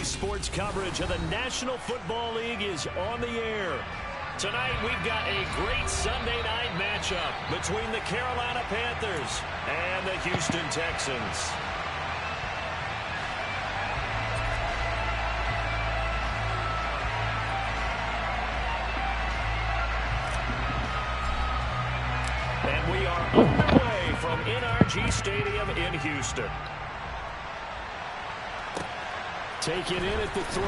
Sports coverage of the National Football League is on the air. Tonight, we've got a great Sunday night matchup between the Carolina Panthers and the Houston Texans. And we are underway from NRG Stadium in Houston. Taken in at the 3.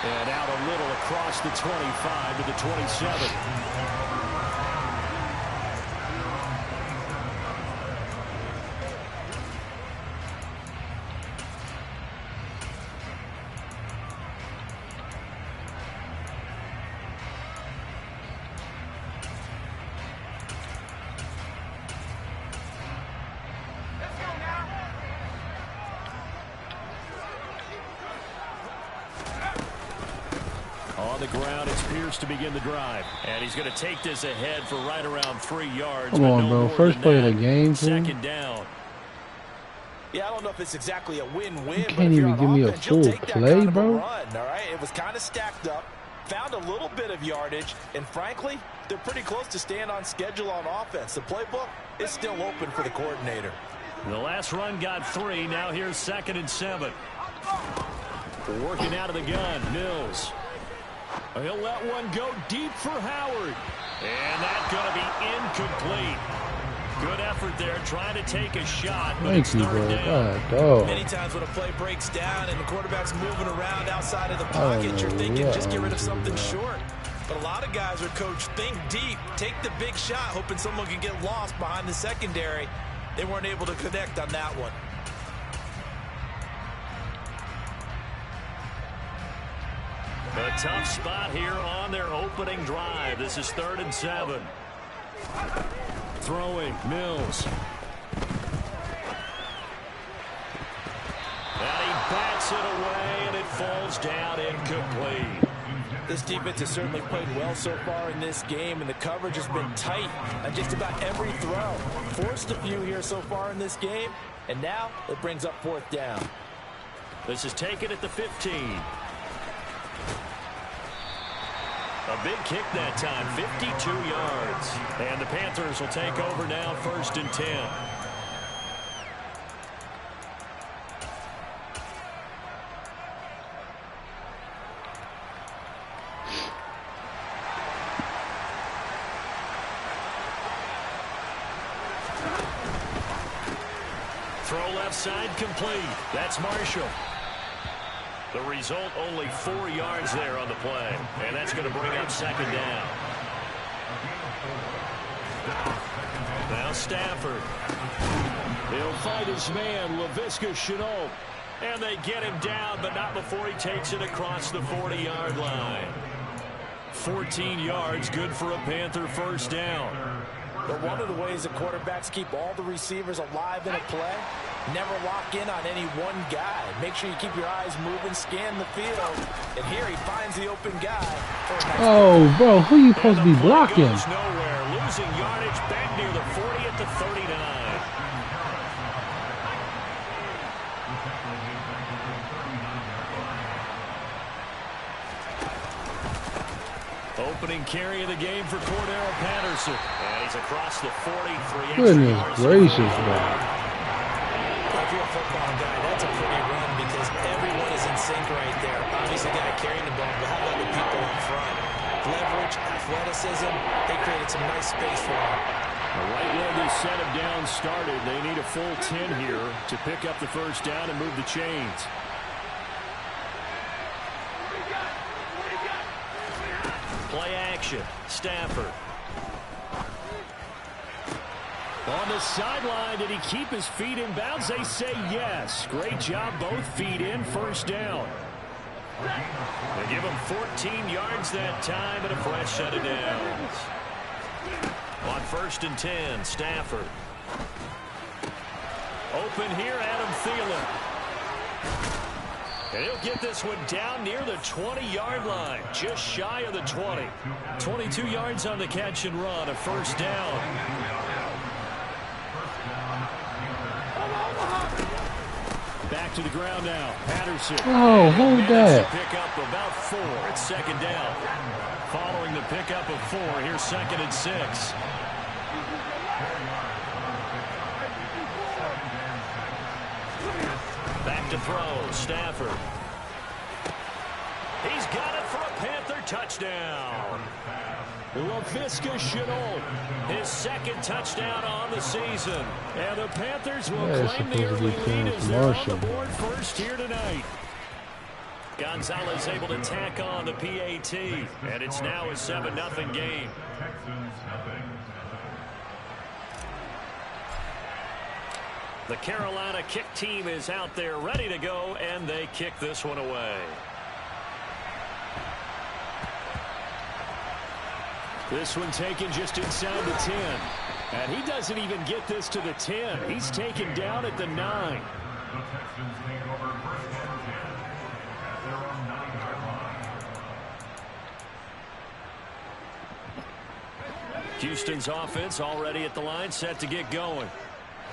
And out a little across the 25 to the 27. On the ground, it's Pierce to begin the drive. And he's going to take this ahead for right around 3 yards. Come on, bro. First play of the game. Second down. Yeah, I don't know if it's exactly a win-win. You can't even give me a full play, bro. All right, it was kind of stacked up. Found a little bit of yardage. And frankly, they're pretty close to staying on schedule on offense. The playbook is still open for the coordinator. The last run got 3. Now here's 2nd and 7. Working out of the gun, Mills. He'll let one go deep for Howard. And that's going to be incomplete. Good effort there trying to take a shot. But Thank you, bro. Many times when a play breaks down and the quarterback's moving around outside of the pocket, you're thinking just get rid of something short. But a lot of guys are coached, think deep, take the big shot, hoping someone can get lost behind the secondary. They weren't able to connect on that one. A tough spot here on their opening drive. This is 3rd and 7. Throwing, Mills. And he bats it away, and it falls down incomplete. This defense has certainly played well so far in this game, and the coverage has been tight on just about every throw. Forced a few here so far in this game, and now it brings up 4th down. This is taken at the 15. A big kick that time, 52 yards. And the Panthers will take over now, 1st and 10. Throw left side complete. That's Marshall. The result, only 4 yards there on the play. And that's going to bring up 2nd down. Now Stafford. He'll fight his man, Laviska Shenault. And they get him down, but not before he takes it across the 40-yard line. 14 yards, good for a Panther 1st down. But one of the ways the quarterbacks keep all the receivers alive in a play, never lock in on any one guy. Make sure you keep your eyes moving, scan the field. And here he finds the open guy. Oh, bro, who you supposed to be blocking? Goes nowhere, losing yardage back near the 40 at the 39. Opening carry of the game for Cordero Patterson. And he's across the 43. Goodness gracious, bro. If you're a football guy, that's a pretty run because everyone is in sync right there. Obviously, the guy carrying the ball, but how about the people in front? Leverage, athleticism, they created some nice space for him. Right where this set of downs started, they need a full 10 here to pick up the 1st down and move the chains. Play action. Stafford. On the sideline, did he keep his feet in bounds? They say yes. Great job, both feet in, 1st down. They give him 14 yards that time and a fresh set of downs. On 1st and 10, Stafford. Open here, Adam Thielen. And he'll get this one down near the 20-yard line, just shy of the 20. 22 yards on the catch and run, a 1st down. back to the ground now. Patterson. Oh, hold that. Pick up about 4. It's second down. Following the pickup of 4, here's 2nd and 6. Back to throw, Stafford. He's got it for a Panther touchdown. Laviska Shenault, his 2nd touchdown on the season. And the Panthers will claim the early lead as they're on the board first here tonight. Gonzalez able to tack on the PAT, and it's now a 7-0 game. The Carolina kick team is out there ready to go, and they kick this one away. This one taken just inside the 10. And he doesn't even get this to the 10. He's taken down at the 9. Houston's offense already at the line, set to get going.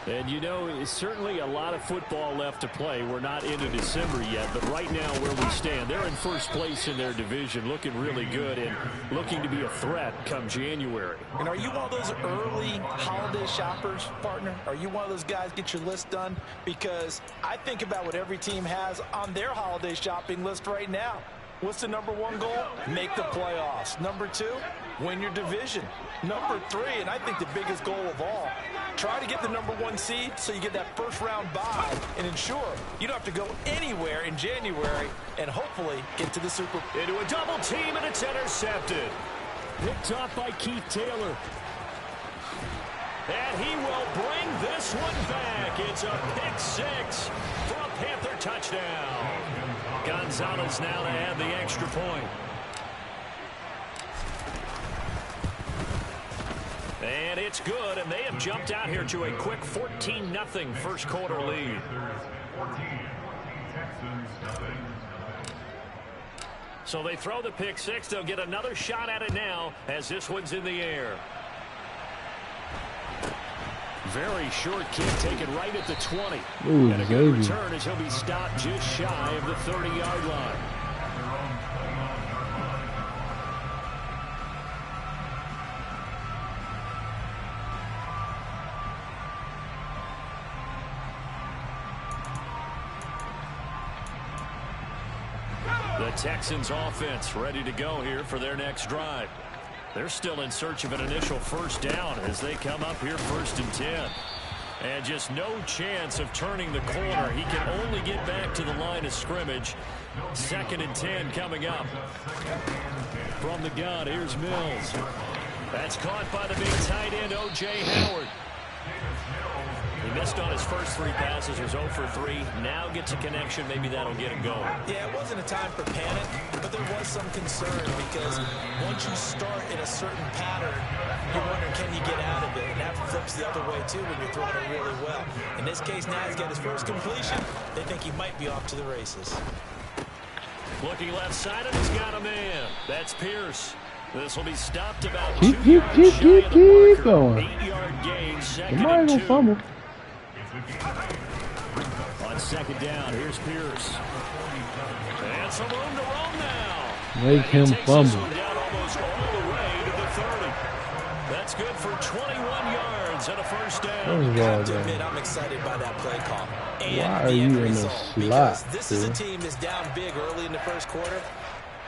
And, you know, it's certainly a lot of football left to play. We're not into December yet, but right now where we stand, they're in first place in their division, looking really good and looking to be a threat come January. And are you one of those early holiday shoppers, partner? Are you one of those guys get your list done? Because I think about what every team has on their holiday shopping list right now. What's the number 1 goal? Make the playoffs. Number 2, win your division. Number 3, and I think the biggest goal of all, try to get the number 1 seed so you get that first-round bye and ensure you don't have to go anywhere in January and hopefully get to the Super Bowl. Into a double team, and it's intercepted. Picked off by Keith Taylor. And he will bring this one back. It's a pick 6 for a Panther touchdown. Gonzalez now to add the extra point. And it's good, and they have jumped out here to a quick 14-0 first quarter lead. So they throw the pick 6. They'll get another shot at it now as this one's in the air. Very short kick taken right at the 20. Ooh, and a good return as he'll be stopped just shy of the 30-yard line. The Texans offense ready to go here for their next drive. They're still in search of an initial first down as they come up here 1st and 10. And just no chance of turning the corner. He can only get back to the line of scrimmage. 2nd and 10 coming up. From the gun, here's Mills. That's caught by the big tight end, O.J. Howard. He missed on his first 3 passes, was 0 for 3. Now gets a connection. Maybe that'll get him going. Yeah, it wasn't a time for panic, but there was some concern because once you start in a certain pattern, you're wondering, can you get out of it? And that flips the other way, too, when you're throwing it really well. In this case, now he's got his first completion. They think he might be off to the races. Looking left side, and he's got a man. That's Pierce. This will be stopped about 2 yards shy of the marker. Going. 8-yard gain, 2nd and 2. Fumble. On 2nd down, here's Pierce. And some room to roam now. Make him fumble. Down almost all the way to the 30. That's good for 21 yards and a first down. I have to admit, I'm excited by that play call. And why are you in the slot? This is a team that's down big early in the first quarter.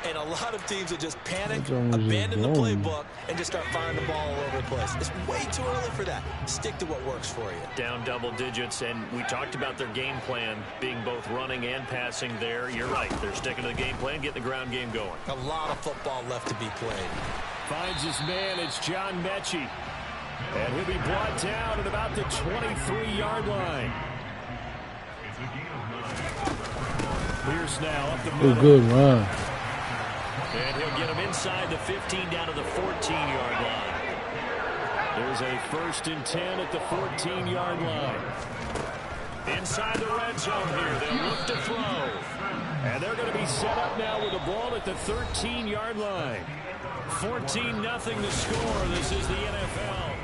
And a lot of teams will just panic, abandon the playbook, and just start firing the ball all over the place. It's way too early for that. Stick to what works for you. Down double digits, and we talked about their game plan being both running and passing there. You're right. They're sticking to the game plan, getting the ground game going. A lot of football left to be played. Finds his man. It's John Mechie. And he'll be brought down at about the 23-yard line. Pierce now up the middle. Good run. And he'll get him inside the 15 down to the 14-yard line. There's a 1st and 10 at the 14-yard line. Inside the red zone here. They'll look to throw. And they're going to be set up now with the ball at the 13-yard line. 14-0 the score. This is the NFL.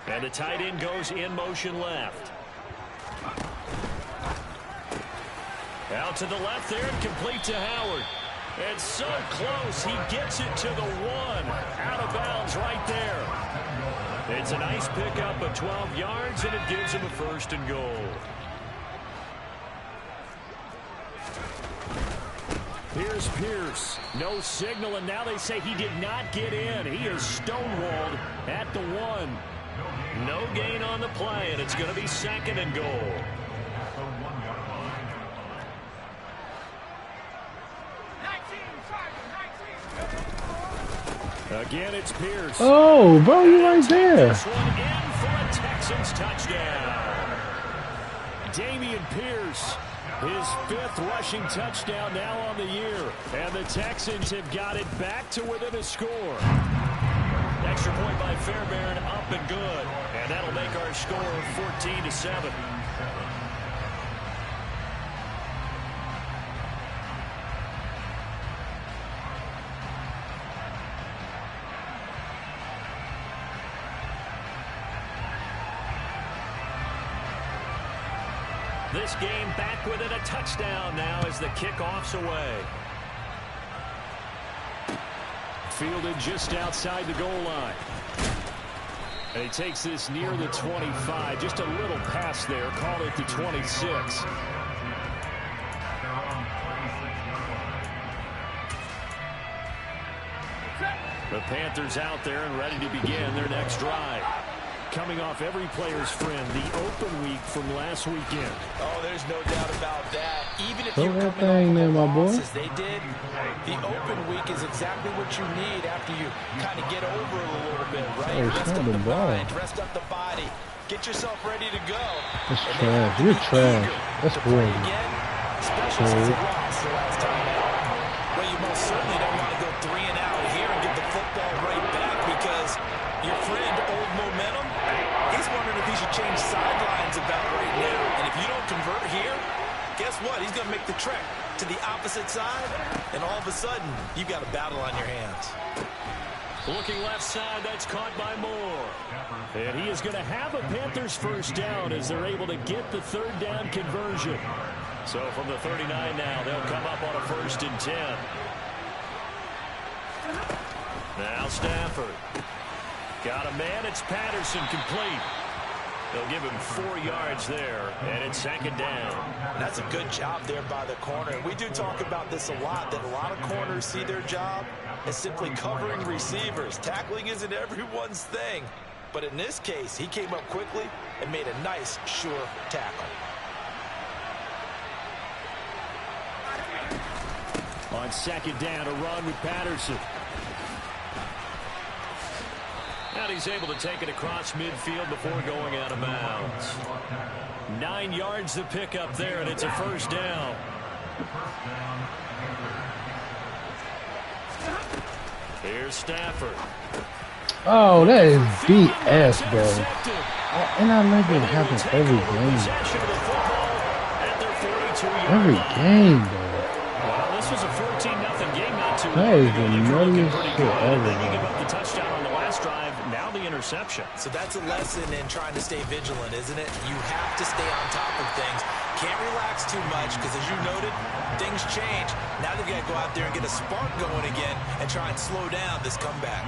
And the tight end goes in motion left. Out to the left there and complete to Howard. It's so close. He gets it to the 1. Out of bounds right there. It's a nice pickup of 12 yards, and it gives him a 1st and goal. Here's Pierce. No signal, and now they say he did not get in. He is stonewalled at the 1. No gain on the play, and it's going to be 2nd and goal. Again, it's Pierce. Oh, bro, you right there. This one in for a Texans touchdown. Damian Pierce, his 5th rushing touchdown now on the year. And the Texans have got it back to within a score. Extra point by Fairbairn, up and good. And that'll make our score 14-7. This game back within a touchdown now as the kickoff's away. Fielded just outside the goal line. And he takes this near the 25. Just a little pass there. Call it the 26. The Panthers out there and ready to begin their next drive. Coming off every player's friend, the open week from last weekend. Oh, there's no doubt about that. Even if Throw you're that coming thing off there, my the boy. losses they did, the open week is exactly what you need after you kind of get over it a little bit, right? Oh, Rest up the the ball. mind, rest up the body, get yourself ready to go. That's And trash. then You're be trash. eager That's to play horrible. again, especially since it lost the last time out. Well, you most certainly don't want to go 3 and out here and get the football right back because your friend, Old Momentum, he's wondering if he should change sidelines about right now. And if you don't convert here, guess what? He's going to make the trek to the opposite side, and all of a sudden, you've got a battle on your hands. Looking left side, that's caught by Moore. And he is going to have a Panthers 1st down as they're able to get the 3rd down conversion. So from the 39 now, they'll come up on a 1st and 10. Now Stafford. Got a man, it's Patterson, complete. They'll give him 4 yards there, and it's 2nd down. That's a good job there by the corner. And we do talk about this a lot, that a lot of corners see their job as simply covering receivers. Tackling isn't everyone's thing. But in this case, he came up quickly and made a nice, sure tackle. On 2nd down, a run with Patterson. And he's able to take it across midfield before going out of bounds. 9 yards to pick up there, and it's a 1st down. Here's Stafford. Oh, that is BS, bro. And I let it happen every game. Every game, bro. Well, this was a 14-0 game not too long That is ago. the You were looking nuttiest pretty shit good, and then ever, you give bro. up the touchdown on the last drive. Now the interception. So that's a lesson in trying to stay vigilant, isn't it? You have to stay on top of things. Can't relax too much because, as you noted, things change. Now they've got to go out there and get a spark going again and try and slow down this comeback.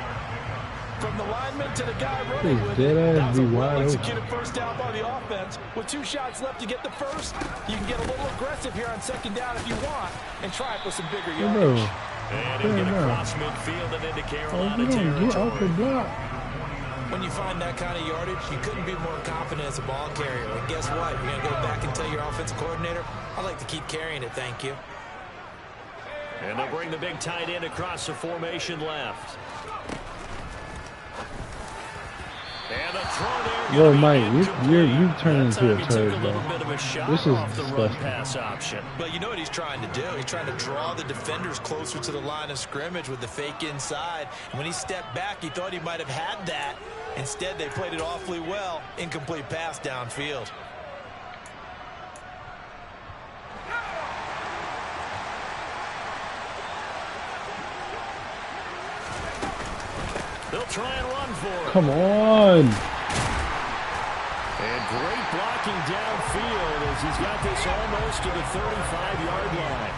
From the lineman to the guy running with it, that was a well-executed 1st down by the offense. With 2 shots left to get the 1st, you can get a little aggressive here on 2nd down if you want and try it for some bigger yardage. And he'll get across midfield and into Carolina Get off the territory. block. When you find that kind of yardage, you couldn't be more confident as a ball carrier. And guess what? You're going to go back and tell your offensive coordinator, I'd like to keep carrying it, thank you. And they'll bring the big tight end across the formation left. And a throw there. Yo, Mike, you turn into a turd, bro. This is Off the run disgusting. pass option. But you know what he's trying to do? He's trying to draw the defenders closer to the line of scrimmage with the fake inside. And when he stepped back, he thought he might have had that. Instead, they played it awfully well. Incomplete pass downfield. They'll try and run for it. Come on. And great blocking downfield as he's got this almost to the 35-yard line.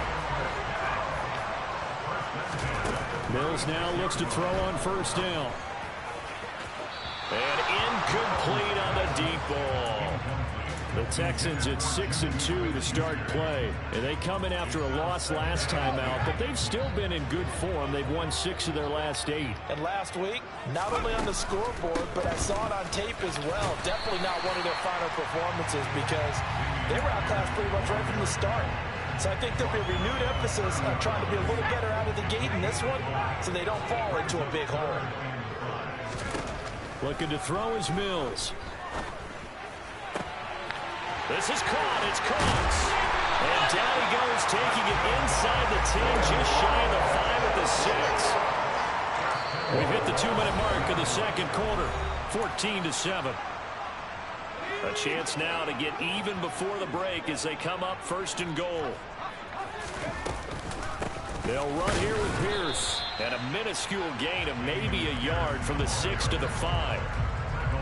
Mills now looks to throw on first down. And incomplete on the deep ball. The Texans at 6-2 to start play. And they come in after a loss last time out, but they've still been in good form. They've won 6 of their last 8. And last week, not only on the scoreboard, but I saw it on tape as well. Definitely not one of their final performances because they were outclassed pretty much right from the start. So I think there'll be a renewed emphasis on trying to be a little better out of the gate in this one so they don't fall into a big hole. Looking to throw is Mills. This is caught. It's Cox. And down he goes, taking it inside the 10, just shy of the 5 at the 6. We've hit the 2-minute mark of the second quarter, 14-7. A chance now to get even before the break as they come up first and goal. They'll run here with Pierce. And a minuscule gain of maybe a yard from the 6 to the 5.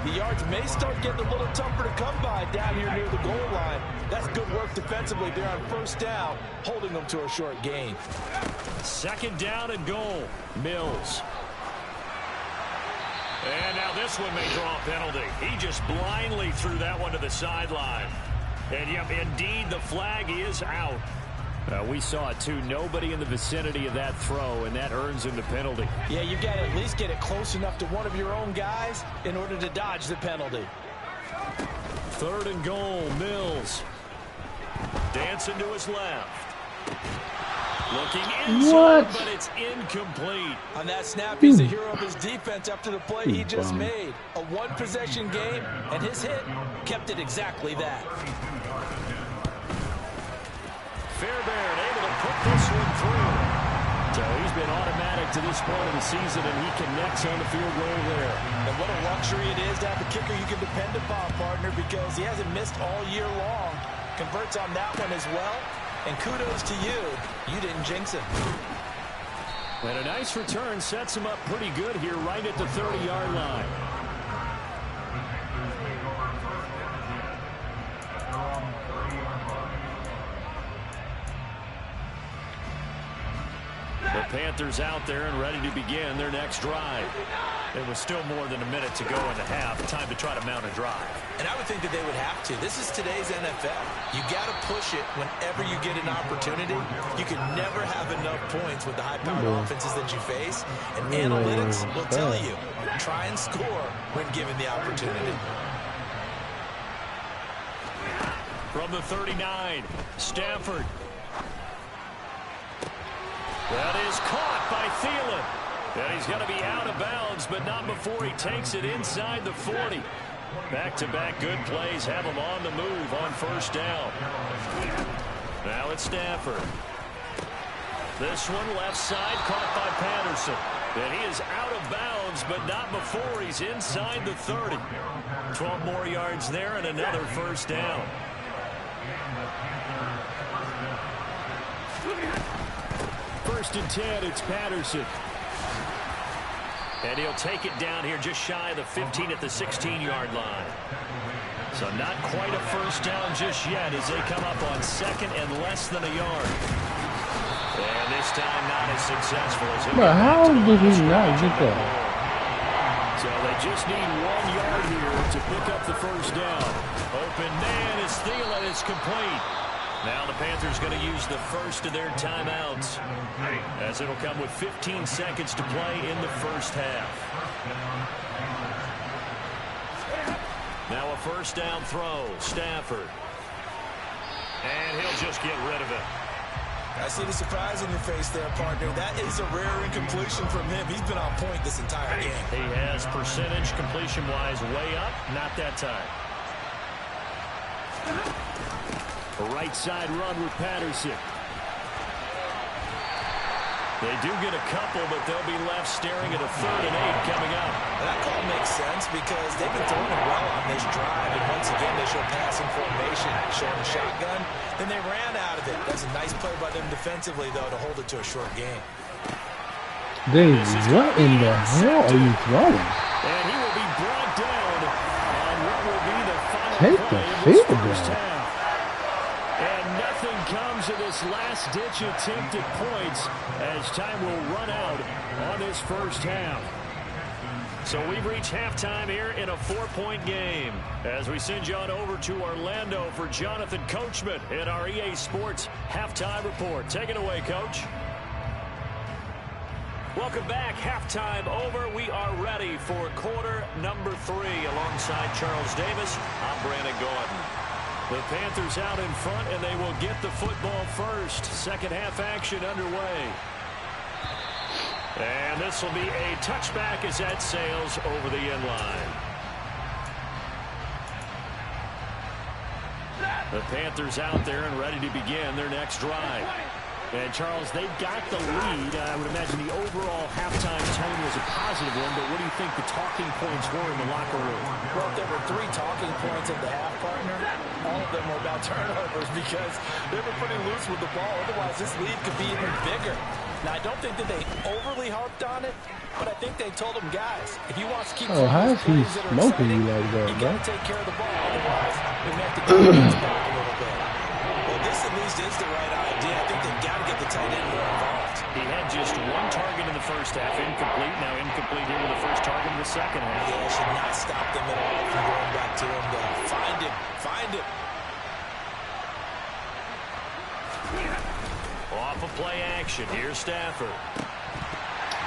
The yards may start getting a little tougher to come by down here near the goal line. That's good work defensively there on first down, holding them to a short gain. Second down and goal. Mills. And now this one may draw a penalty. He just blindly threw that one to the sideline. And yep, indeed, the flag is out. We saw it too. Nobody in the vicinity of that throw, and that earns him the penalty. Yeah, you've got to at least get it close enough to one of your own guys in order to dodge the penalty. Third and goal, Mills. Dancing to his left. Looking inside, but it's incomplete. On that snap, he's the hero of his defense after the play he just made. A one-possession game, and his hit kept it exactly that. Fairbairn able to put this one through. So he's been automatic to this point of the season, and he connects on the field goal there. And what a luxury it is to have a kicker you can depend upon, partner, because he hasn't missed all year long. Converts on that one as well. And kudos to you. You didn't jinx him. And a nice return sets him up pretty good here right at the 30-yard line. The Panthers out there and ready to begin their next drive. There was still more than a minute to go in the half. Time to try to mount a drive. And I would think that they would have to. This is today's NFL. You got to push it whenever you get an opportunity. You can never have enough points with the high-powered offenses that you face. And analytics will tell you, try and score when given the opportunity. From the 39, Stafford. That is caught by Thielen. And he's going to be out of bounds, but not before he takes it inside the 40. Back-to-back good plays have him on the move on first down. Now it's Stafford. This one left side caught by Patterson. And he is out of bounds, but not before he's inside the 30. 12 more yards there and another first down. First and 10, it's Patterson. And he'll take it down here just shy of the 15 at the 16-yard line. So not quite a first down just yet as they come up on second and less than a yard. And this time not as successful as it was. But how did he not get that? So they just need 1 yard here to pick up the first down. Open man is Thielen. It's complete. Now the Panthers going to use the first of their timeouts as it'll come with 15 seconds to play in the first half. Now a first down throw, Stafford. And he'll just get rid of it. I see the surprise in your face there, partner. That is a rare incompletion from him. He's been on point this entire game. He has percentage completion-wise way up, not that time. A right side run with Patterson. They do get a couple, but they'll be left staring at a 3rd and 8 coming up. That call makes sense because they've been throwing it well on this drive, and once again they show passing formation, showing a shotgun. Then they ran out of it. That's a nice play by them defensively, though, to hold it to a short game. Dave, what in the hell are you throwing? And he will be brought down on what will be the final take the field goal. And nothing comes of this last-ditch attempt at points as time will run out on this first half. So we've reached halftime here in a 4-point game as we send you on over to Orlando for Jonathan Coachman in our EA Sports Halftime Report. Take it away, Coach. Welcome back. Halftime over. We are ready for quarter number 3 alongside Charles Davis. I'm Brandon Gordon. The Panthers out in front, and they will get the football first. Second half action underway. And this will be a touchback as that sails over the end line. The Panthers out there and ready to begin their next drive. And, Charles, they've got the lead. I would imagine the overall halftime tone was a positive one, but what do you think the talking points were in the locker room? Well, there were 3 talking points at the half, partner. All of them were about turnovers because they were pretty loose with the ball. Otherwise, this lead could be even bigger. Now, I don't think that they overly harped on it, but I think they told them, guys, if you want to keep how is he smoking you like that, you bro? got to take care of the ball. Otherwise, we may have to get the back a little bit. Well, this at least is the right idea. I think they've got to get the tight end more involved. He had just 1 target in the first half, incomplete. Now incomplete here with the first target in the second half. Yeah, it should not stop them at all from going back to him. Find him. Find him. Off of play action. Here's Stafford.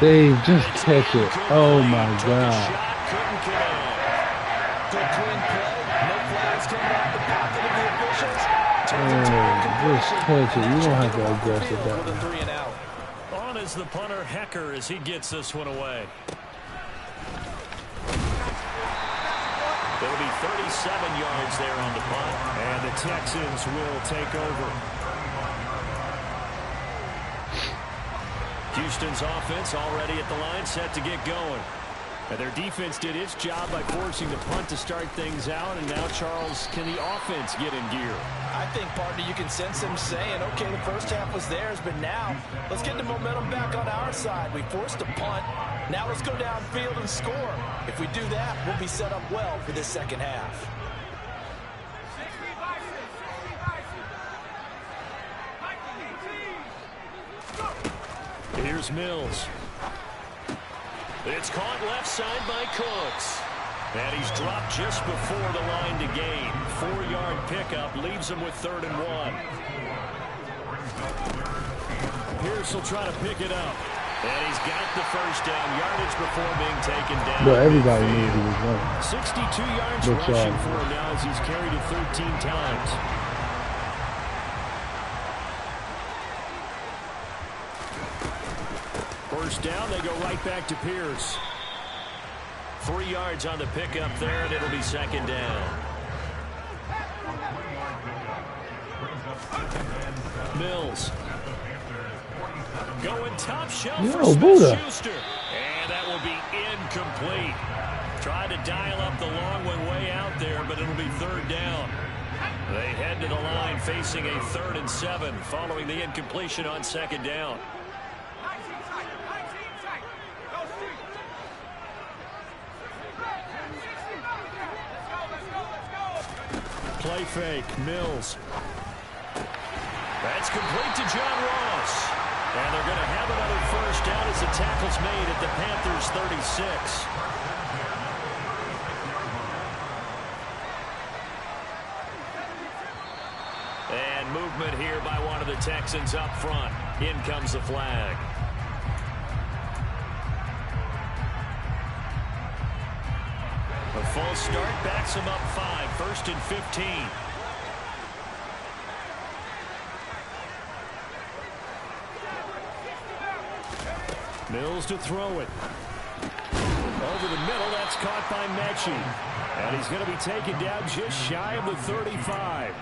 Dave, just catch it. Oh, my God. Couldn't connect. Good clean play. No flags coming out the pocket of the officials. Just catch it. You don't have to aggressive that With a one. 3 and out. On is the punter, Hecker, as he gets this one away. There'll be 37 yards there on the punt. And the Texans will take over. Houston's offense already at the line, set to get going. And their defense did its job by forcing the punt to start things out. And now, Charles, can the offense get in gear? I think, partner, you can sense them saying, okay, the first half was theirs, but now let's get the momentum back on our side. We forced a punt. Now let's go downfield and score. If we do that, we'll be set up well for this second half. Here's Mills. It's caught left side by Cooks. And he's dropped just before the line to gain. 4-yard pickup leaves him with 3rd and 1. Pierce will try to pick it up. And he's got the first down yardage before being taken down. Bro, everybody knew he was running. 62 yards rushing for him now as he's carried it 13 times. First down, they go right back to Pierce. 3 yards on the pickup there, and it'll be 2nd down. Mills. Going top shelf for Smith-Schuster. And that will be incomplete. Tried to dial up the long one way out there, but it'll be 3rd down. They head to the line facing a 3rd and 7 following the incompletion on 2nd down. Play fake, Mills. That's complete to John Ross. And they're going to have another first down as the tackle's made at the Panthers' 36. And movement here by one of the Texans up front. In comes the flag. A false start backs him up 5. 1st and 15. Mills to throw it. Over the middle, that's caught by Mechie. And he's going to be taken down just shy of the 35.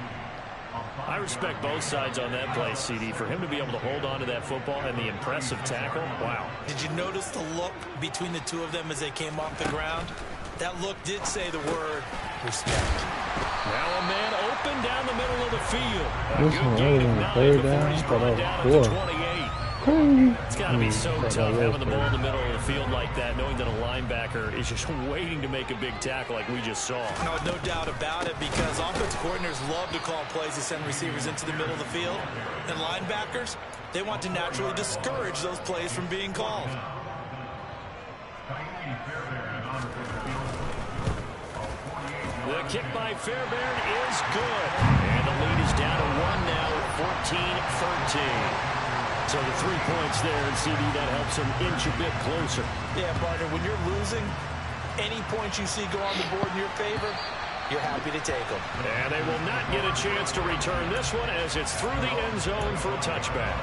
I respect both sides on that play, CD. For him to be able to hold on to that football and the impressive tackle, wow. Did you notice the look between the two of them as they came off the ground? That look did say the word respect. Now a man open down the middle of the field. A This good one gain of on the 9 3rd before down, he's but brought on down at the 4th. 28. crazy. It's got to be so tough having the ball in the middle of the field like that, knowing that a linebacker is just waiting to make a big tackle like we just saw. No doubt about it, because offensive coordinators love to call plays to send receivers into the middle of the field. And linebackers, they want to naturally discourage those plays from being called. The kick by Fairbairn is good. And the lead is down to 1 now at 14-13. So the 3 points there, and CD, that helps them inch a bit closer. Yeah, partner, when you're losing, any points you see go on the board in your favor, you're happy to take them. And they will not get a chance to return this one as it's through the end zone for a touchback.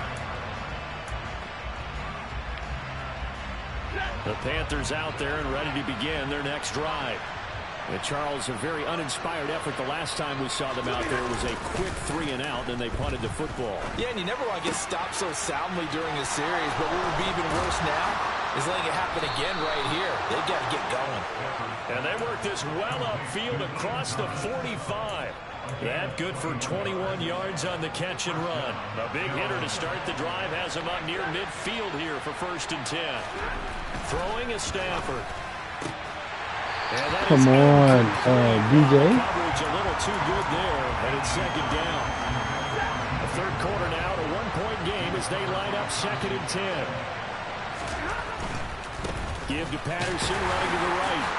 The Panthers out there and ready to begin their next drive. And Charles, a very uninspired effort. The last time we saw them out there was a quick 3 and out, then they punted the football. Yeah, and you never want to get stopped so soundly during a series, but what would be even worse now is letting it happen again right here. They've got to get going. And they work this well upfield across the 45. That good for 21 yards on the catch and run. A big hitter to start the drive has him up near midfield here for 1st and 10. Throwing is Stafford. Come on, DJ. Coverage a little too good there, and it's 2nd down. The 3rd quarter now, a 1-point game as they line up 2nd and 10. Give to Patterson running to the right.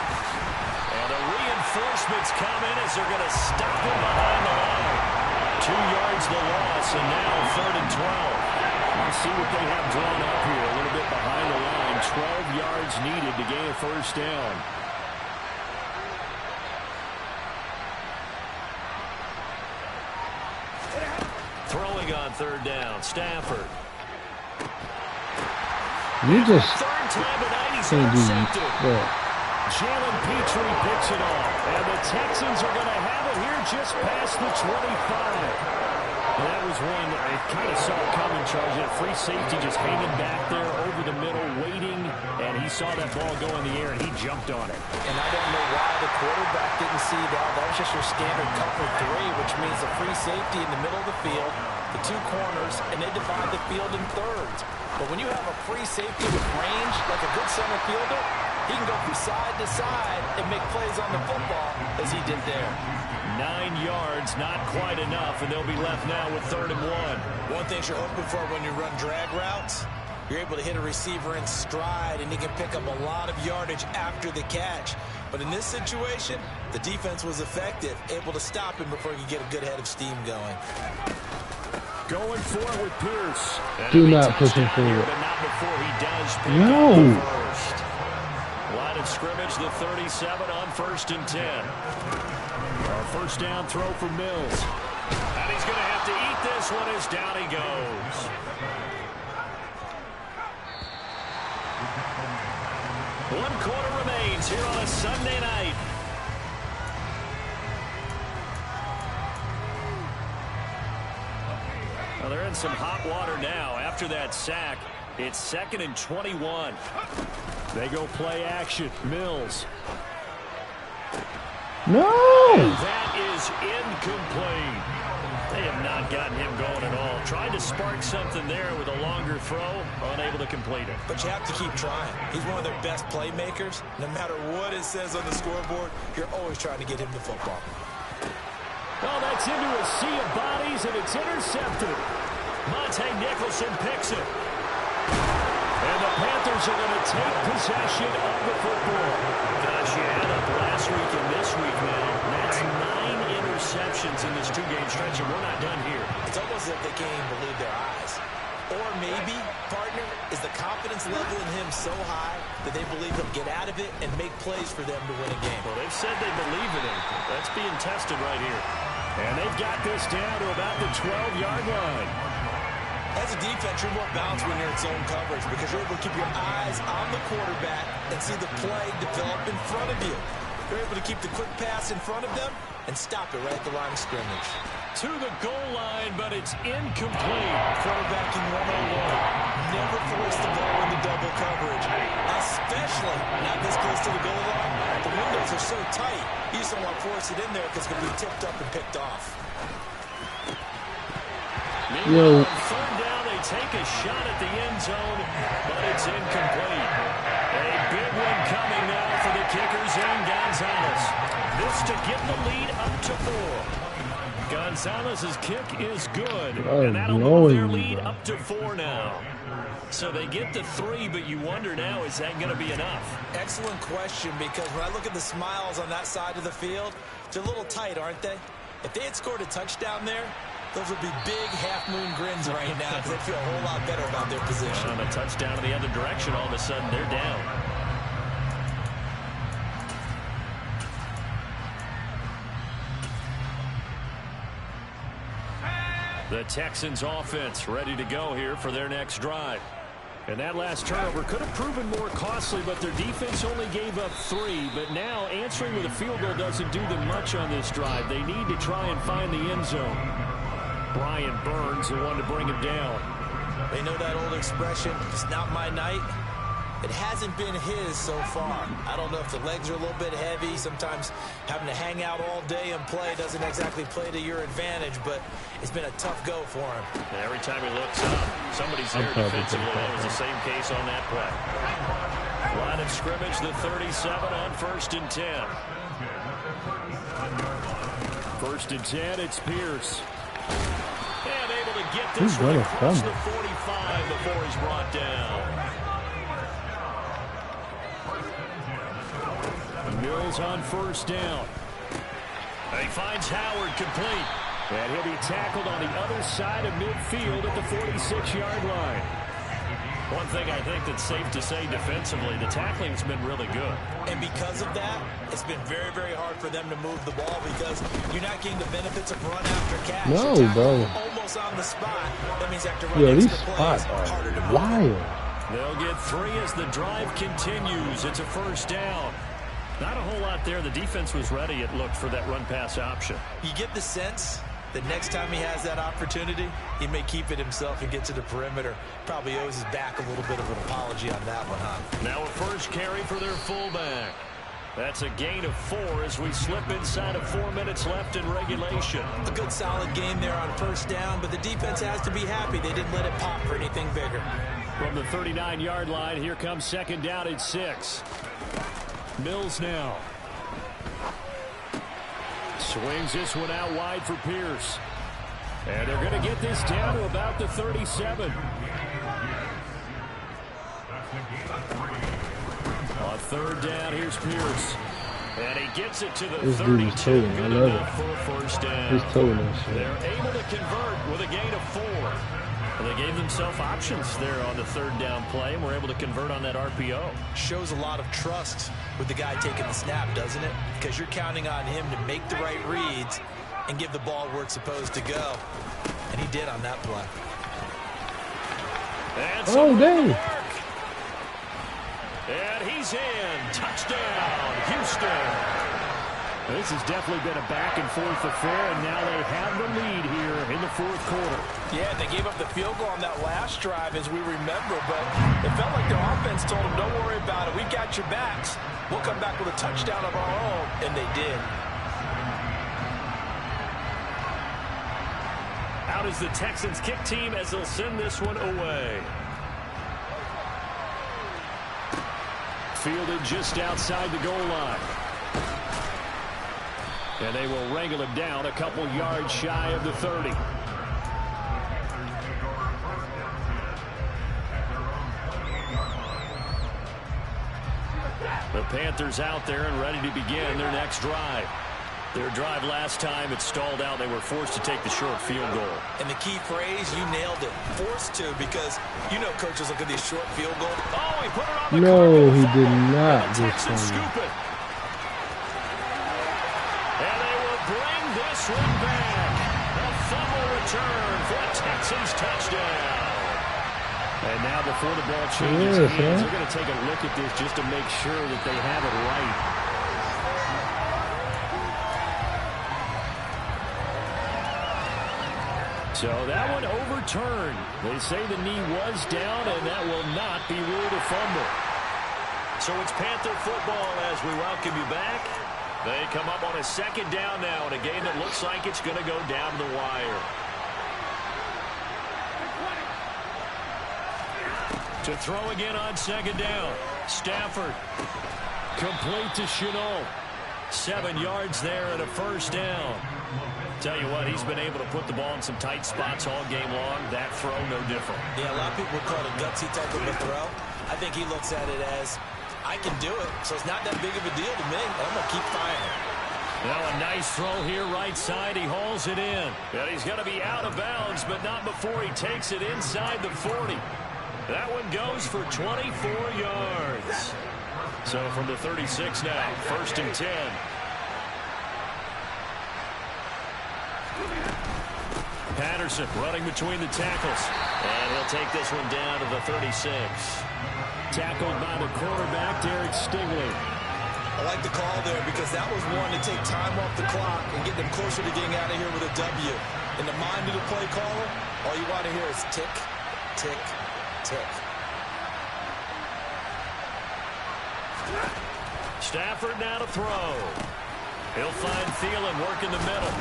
And the reinforcements come in as they're going to stop him behind the line. 2 yards the loss, and now 3rd and 12. Let's see what they have drawn up here. A little bit behind the line. 12 yards needed to gain a 1st down. Throwing on 3rd down, Stafford. You just 3rd time tonight, he's can't do intercepted. that. Jalen Petrie picks it off, and the Texans are going to have it here just past the 25. And that was one I kind of saw coming, Charles. That free safety just hanging back there over the middle, waiting, and he saw that ball go in the air, and he jumped on it. And I don't know why the quarterback didn't see that. That was just your standard cover 3, which means a free safety in the middle of the field, the 2 corners, and they divide the field in thirds. But when you have a free safety with range, like a good center fielder, he can go from side to side and make plays on the football as he did there. 9 yards, not quite enough, and they'll be left now with 3rd and 1. One thing you're hoping for when you run drag routes, you're able to hit a receiver in stride, and he can pick up a lot of yardage after the catch. But in this situation, the defense was effective, able to stop him before he could get a good head of steam going. Going for it with Pierce. Do not push him forward. But not before he does pick No. up the first. Line of scrimmage, the 37 on 1st and 10. Our 1st down throw for Mills. And he's going to have to eat this one as down he goes. One quarter remains here on a Sunday night. Well, they're in some hot water now. After that sack, it's 2nd and 21. They go play action. Mills. No! And that is incomplete. They have not gotten him going at all. Tried to spark something there with a longer throw, unable to complete it. But you have to keep trying. He's one of their best playmakers. No matter what it says on the scoreboard, you're always trying to get him the football. Well, that's into a sea of bodies, and it's intercepted. Monte Nicholson picks it. And the Panthers are going to take possession of the football. Gosh, you add up last week and this week now. That's 9 interceptions in this 2-game stretch, and we're not done here. It's almost as if they can't even believe their eyes. Or maybe, partner, is the confidence level in him so high that they believe he'll get out of it and make plays for them to win a game. Well, they've said they believe in him. That's being tested right here. And they've got this down to about the 12-yard line. As a defense, you're more balanced when you're in zone coverage because you're able to keep your eyes on the quarterback and see the play develop in front of you. You're able to keep the quick pass in front of them and stop it right at the line of scrimmage. To the goal line, but it's incomplete. Quarterbacking 101. Never force the ball into double coverage, especially not this close to the goal line. The windows are so tight, you just don't want to force it in there because it's going to be tipped up and picked off. Yo. Third down, they take a shot at the end zone, but it's incomplete. A big one coming now for the kicker, Zane Gonzalez. This to get the lead up to 4. Gonzalez's kick is good, and that'll move their lead up to 4 now. So they get to 3, but you wonder now, is that going to be enough? Excellent question, because when I look at the smiles on that side of the field, they're a little tight, aren't they? If they had scored a touchdown there, those would be big half-moon grins right now because they feel a whole lot better about their position. On a touchdown in the other direction, all of a sudden they're down. The Texans offense ready to go here for their next drive. And that last turnover could have proven more costly, but their defense only gave up 3. But now answering with a field goal doesn't do them much on this drive. They need to try and find the end zone. Brian Burns, the one to bring him down. They know that old expression, it's not my night. It hasn't been his so far. I don't know if the legs are a little bit heavy. Sometimes having to hang out all day and play doesn't exactly play to your advantage, but it's been a tough go for him. And every time he looks up, somebody's there defensively. That was the same case on that play. Line of scrimmage, the 37 on 1st and 10. 1st and 10, it's Pierce. And able to get this one across the 45 before he's brought down. Mills on 1st down. He finds Howard complete. And he'll be tackled on the other side of midfield at the 46-yard line. One thing I think that's safe to say defensively, the tackling's been really good. And because of that, it's been very, very hard for them to move the ball because you're not getting the benefits of run after catch. No, bro. Almost on the spot. That means after running these extra spots plays, harder to are move. wild. They'll get 3 as the drive continues. It's a 1st down. Not a whole lot there. The defense was ready, it looked, for that run-pass option. You get the sense that next time he has that opportunity, he may keep it himself and get to the perimeter. Probably owes his back a little bit of an apology on that one, huh? Now a first carry for their fullback. That's a gain of 4 as we slip inside of 4 minutes left in regulation. A good solid game there on 1st down, but the defense has to be happy they didn't let it pop for anything bigger. From the 39-yard line, here comes 2nd down at 6. Mills now. Swings this one out wide for Pierce. And they're going to get this down to about the 37. On 3rd down, here's Pierce. And he gets it to the 32. Good enough for a 1st down. He's totally that shit. They're able to convert with a gain of 4. Well, they gave themselves options there on the 3rd down play and were able to convert on that RPO. Shows a lot of trust with the guy taking the snap, doesn't it? Because you're counting on him to make the right reads and give the ball where it's supposed to go. And he did on that play. And oh, dang. And he's in. Touchdown, Houston. This has definitely been a back-and-forth affair, and now they have the lead here in the 4th quarter. Yeah, they gave up the field goal on that last drive, as we remember, but it felt like their offense told them, don't worry about it. We got your backs. We'll come back with a touchdown of our own, and they did. Out is the Texans kick team as they'll send this one away. Fielded just outside the goal line. And they will wrangle him down a couple yards shy of the 30. The Panthers out there and ready to begin their next drive. Their drive last time, it stalled out. They were forced to take the short field goal. And the key phrase, you nailed it. Forced to, because you know coaches look at these short field goals. Oh, he put it on the No, he did not. The Texans scoop it. And they will bring this one back. A fumble return for a Texans touchdown. And now before the ball changes hands, they're going to take a look at this just to make sure that they have it right. So that one overturned. They say the knee was down, and that will not be ruled a fumble. So it's Panther football as we welcome you back. They come up on a 2nd down now in a game that looks like it's going to go down the wire. To throw again on second down. Stafford. Complete to Shenault. 7 yards there and a first down. Tell you what, he's been able to put the ball in some tight spots all game long. That throw, no different. Yeah, a lot of people would call it a gutsy type of a throw. I think he looks at it as, I can do it, so it's not that big of a deal to me. I'm going to keep firing. Now a nice throw here right side. He hauls it in. And he's going to be out of bounds, but not before he takes it inside the 40. That one goes for 24 yards. So from the 36 now, 1st and 10. Patterson running between the tackles. And he'll take this one down to the 36. Tackled by the quarterback, Derek Stingley. I like the call there because that was one to take time off the clock and get them closer to getting out of here with a W. In the mind of the play caller, all you want to hear is tick, tick, tick. Stafford now to throw. He'll find Thielen work in the middle.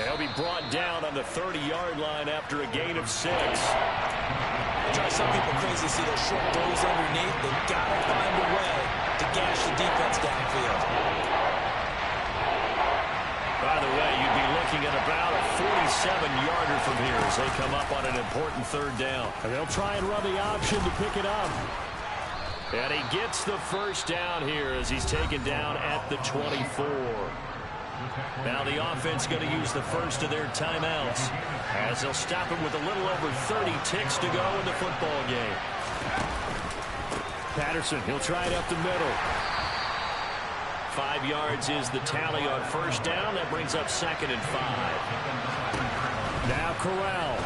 He'll be brought down on the 30-yard line after a gain of 6. Drive some people crazy to see those short throws underneath. They've got to find a way to gash the defense downfield. By the way, you'd be looking at about a 47-yarder from here as they come up on an important 3rd down. And they'll try and run the option to pick it up. And he gets the first down here as he's taken down at the 24. Now the offense going to use the first of their timeouts as they'll stop him with a little over 30 ticks to go in the football game. Patterson, he'll try it up the middle. 5 yards is the tally on first down. That brings up 2nd and 5. Now Corral.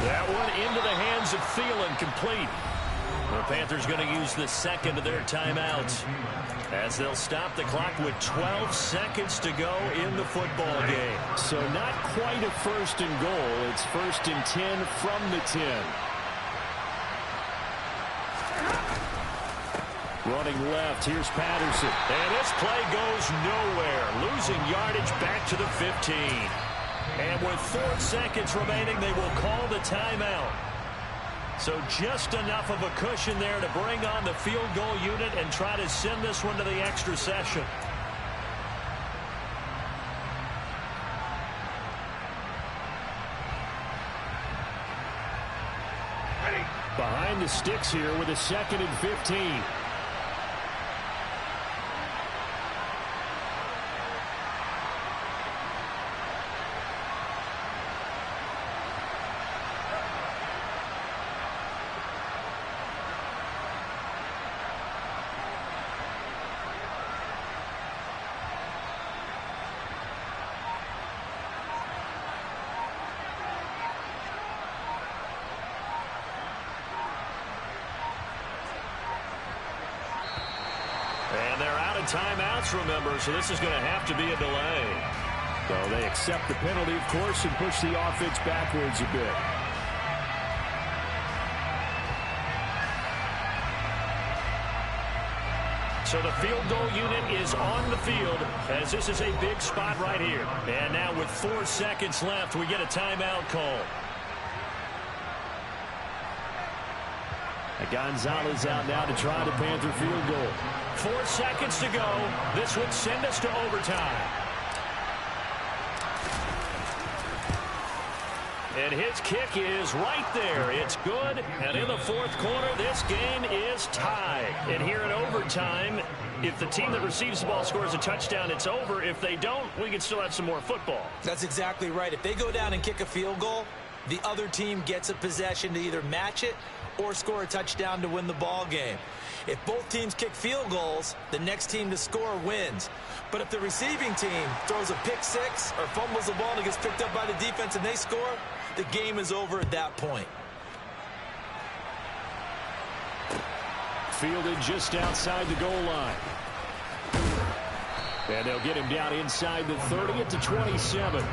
That one into the hands of Thielen, complete. The Panthers going to use the second of their timeouts as they'll stop the clock with 12 seconds to go in the football game. So not quite a 1st and goal. It's 1st and 10 from the 10. Running left, here's Patterson. And this play goes nowhere. Losing yardage back to the 15. And with 4 seconds remaining, they will call the timeout. So just enough of a cushion there to bring on the field goal unit and try to send this one to the extra session. Behind the sticks here with a 2nd and 15. And they're out of timeouts, remember, so this is going to have to be a delay. So they accept the penalty, of course, and push the offense backwards a bit. So the field goal unit is on the field as this is a big spot right here. And now with 4 seconds left, we get a timeout call. Gonzalez out now to try the Panther field goal. 4 seconds to go. This would send us to overtime. And his kick is right there. It's good. And in the 4th quarter, this game is tied. And here in overtime, if the team that receives the ball scores a touchdown, it's over. If they don't, we can still have some more football. That's exactly right. If they go down and kick a field goal, the other team gets a possession to either match it or score a touchdown to win the ball game. If both teams kick field goals, the next team to score wins. But if the receiving team throws a pick six or fumbles the ball and it gets picked up by the defense and they score, the game is over at that point. Fielded just outside the goal line. And they'll get him down inside the 30 at the 27.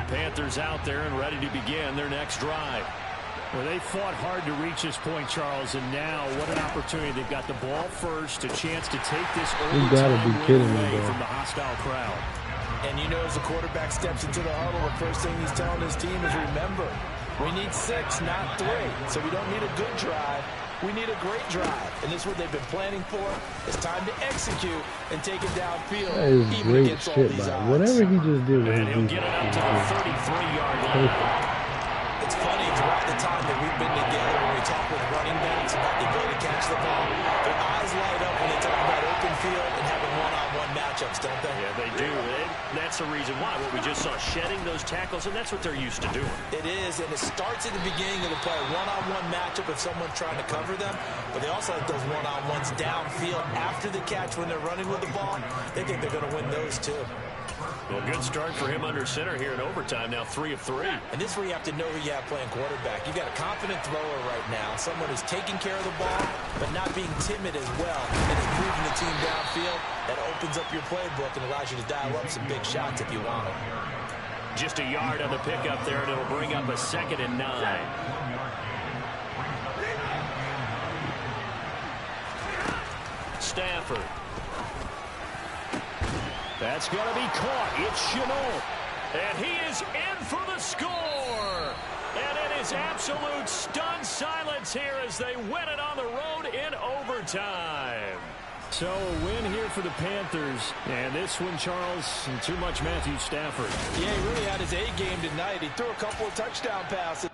The Panthers out there and ready to begin their next drive. Well, they fought hard to reach this point, Charles, and now what an opportunity. They've got the ball first, a chance to take this overtime win away from the hostile crowd. And you know, as the quarterback steps into the huddle, the first thing he's telling his team is, remember, we need 6, not 3. So we don't need a good drive. We need a great drive. And this is what they've been planning for. It's time to execute and take it downfield. That is great shit, man. Whatever he just did with his defense. He'll get it up to the 33-yard line. It's funny, throughout the time that we've been together, when we talk with running backs about the ability to catch the ball, their eyes light up when they talk about open field and having one-on-one matchups, don't they? Yeah, they do. That's the reason why. What we just saw, shedding those tackles, and that's what they're used to doing. It is, and it starts at the beginning of the play. One-on-one matchup if someone's trying to cover them, but they also have those one-on-ones downfield after the catch when they're running with the ball. They think they're going to win those, too. Well, good start for him under center here in overtime. Now 3 of 3. And this is where you have to know who you have playing quarterback. You've got a confident thrower right now, someone who's taking care of the ball, but not being timid as well, and is moving the team downfield. That opens up your playbook and allows you to dial up some big shots if you want them. Just a yard on the pickup there, and it'll bring up a 2nd and 9. Stafford. That's going to be caught. It's Shenault. And he is in for the score. And it is absolute stunned silence here as they win it on the road in overtime. So a win here for the Panthers. And this one, Charles, too much Matthew Stafford. Yeah, he really had his A game tonight. He threw a couple of touchdown passes.